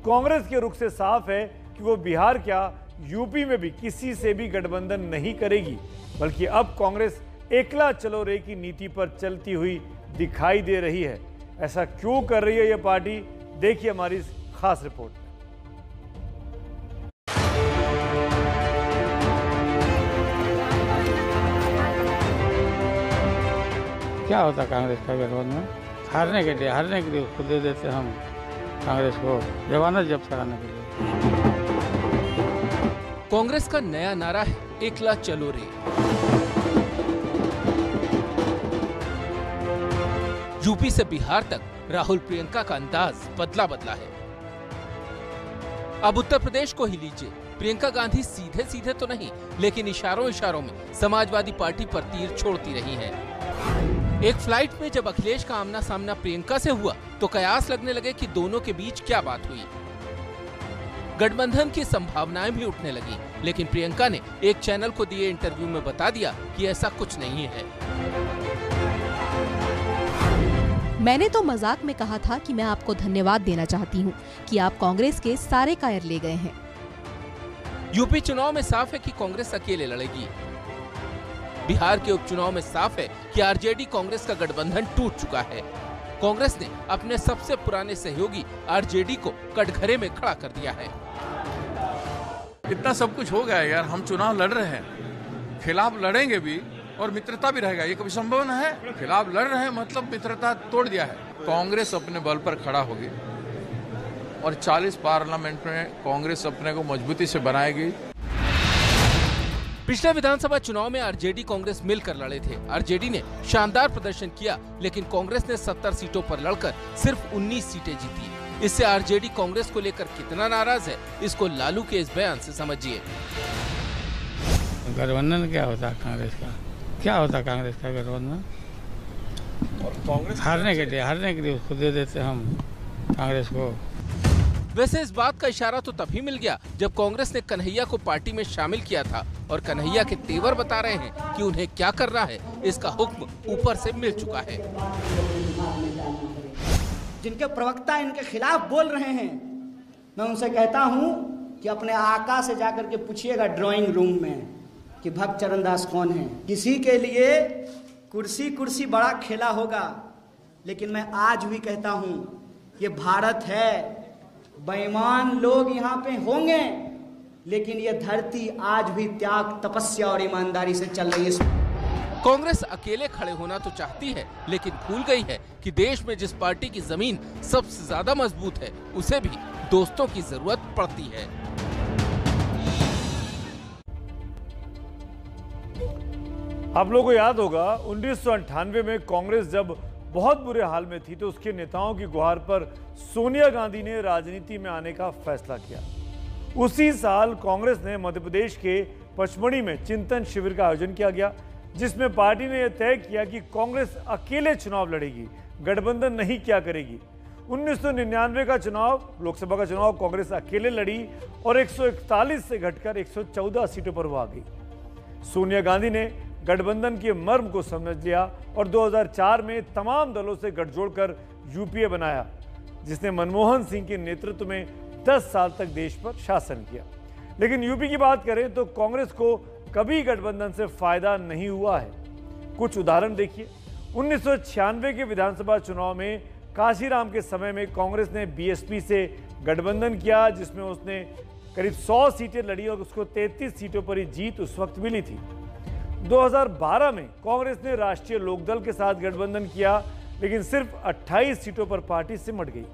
कांग्रेस के रुख से साफ है कि वो बिहार क्या यूपी में भी किसी से भी गठबंधन नहीं करेगी, बल्कि अब कांग्रेस एकला चलो रे की नीति पर चलती हुई दिखाई दे रही है। ऐसा क्यों कर रही है यह पार्टी, देखिए हमारी इस खास रिपोर्ट में। क्या होता कांग्रेस का गठबंधन? हारने के लिए उसको दे देते हम कांग्रेस को जमानत जब्त कराने के लिए। कांग्रेस का नया नारा है एकला चलो रे। यूपी से बिहार तक राहुल प्रियंका का अंदाज बदला है। अब उत्तर प्रदेश को ही लीजिए। प्रियंका गांधी सीधे सीधे तो नहीं, लेकिन इशारों में समाजवादी पार्टी पर तीर छोड़ती रही हैं। एक फ्लाइट में जब अखिलेश का आमना सामना प्रियंका से हुआ तो कयास लगने लगे कि दोनों के बीच क्या बात हुई। गठबंधन की संभावनाएं भी उठने लगी, लेकिन प्रियंका ने एक चैनल को दिए इंटरव्यू में बता दिया कि ऐसा कुछ नहीं है। मैंने तो मजाक में कहा था कि मैं आपको धन्यवाद देना चाहती हूं कि आप कांग्रेस के सारे कायर ले गए हैं। यूपी चुनाव में साफ है कि कांग्रेस अकेले लड़ेगी। बिहार के उपचुनाव में साफ है कि आरजेडी कांग्रेस का गठबंधन टूट चुका है। कांग्रेस ने अपने सबसे पुराने सहयोगी आरजेडी को कटघरे में खड़ा कर दिया है। इतना सब कुछ हो गया यार, हम चुनाव लड़ रहे हैं, खिलाफ लड़ेंगे भी और मित्रता भी रहेगा, ये कभी संभव न है। खिलाफ लड़ रहे हैं मतलब मित्रता तोड़ दिया है। कांग्रेस अपने बल पर खड़ा होगी और 40 पार्लियामेंट में कांग्रेस अपने को मजबूती से बनाएगी। पिछले विधानसभा चुनाव में आरजेडी कांग्रेस मिलकर लड़े थे। आरजेडी ने शानदार प्रदर्शन किया, लेकिन कांग्रेस ने 70 सीटों पर लड़कर सिर्फ 19 सीटें जीती। इससे आरजेडी कांग्रेस को लेकर कितना नाराज है, इसको लालू के इस बयान से समझिए। गठबंधन क्या होता कांग्रेस का? क्या होता कांग्रेस का गठबंधन? हारने के लिए उसको दे देते हम कांग्रेस को। वैसे इस बात का इशारा तो तभी मिल गया जब कांग्रेस ने कन्हैया को पार्टी में शामिल किया था, और कन्हैया के तेवर बता रहे हैं कि उन्हें क्या करना है, इसका हुक्म ऊपर से मिल चुका है। जिनके प्रवक्ता इनके खिलाफ बोल रहे हैं, मैं उनसे कहता हूं कि अपने आका से जाकर के पूछिएगा ड्राइंग रूम में कि भक्त चरण दास कौन है। किसी के लिए कुर्सी बड़ा खेला होगा, लेकिन मैं आज भी कहता हूं ये भारत है। बेईमान लोग यहाँ पे होंगे, लेकिन ये धरती आज भी त्याग, तपस्या और ईमानदारी से चल रही है। कांग्रेस अकेले खड़े होना तो चाहती है, लेकिन भूल गई है कि देश में जिस पार्टी की जमीन सबसे ज्यादा मजबूत है, उसे भी दोस्तों की जरूरत पड़ती है। आप लोगों को याद होगा 1998 में कांग्रेस जब बहुत बुरे हाल में थी तो उसके नेताओं की गुहार पर सोनिया गांधी ने राजनीति में आने का फैसला किया। उसी साल कांग्रेस ने मध्य प्रदेश के पचमढ़ी में चिंतन शिविर का आयोजन किया गया, जिसमें पार्टी ने यह तय किया कि कांग्रेस अकेले चुनाव लड़ेगी, गठबंधन नहीं किया करेगी। 1999 का चुनाव, लोकसभा का चुनाव कांग्रेस अकेले लड़ी और 141 से घटकर 114 सीटों पर वो आ गई। सोनिया गांधी ने गठबंधन के मर्म को समझ लिया और 2004 में तमाम दलों से गठजोड़ कर यूपीए बनाया, जिसने मनमोहन सिंह के नेतृत्व में 10 साल तक देश पर शासन किया। लेकिन यूपी की बात करें तो कांग्रेस को कभी गठबंधन से फायदा नहीं हुआ है। कुछ उदाहरण देखिए। 1996 के विधानसभा चुनाव में काशीराम के समय में कांग्रेस ने बीएसपी से गठबंधन किया, जिसमें उसने करीब 100 सीटें लड़ी और उसको 33 सीटों पर ही जीत उस वक्त मिली थी। 2012 में कांग्रेस ने राष्ट्रीय लोकदल के साथ गठबंधन किया, लेकिन सिर्फ 28 सीटों पर पार्टी सिमट गई।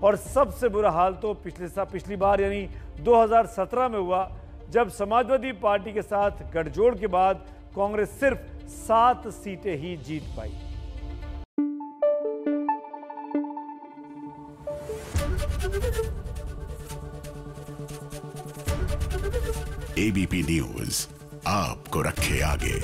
और सबसे बुरा हाल तो पिछली बार यानी 2017 में हुआ, जब समाजवादी पार्टी के साथ गठजोड़ के बाद कांग्रेस सिर्फ 7 सीटें ही जीत पाई। एबीपी न्यूज आपको रखे आगे।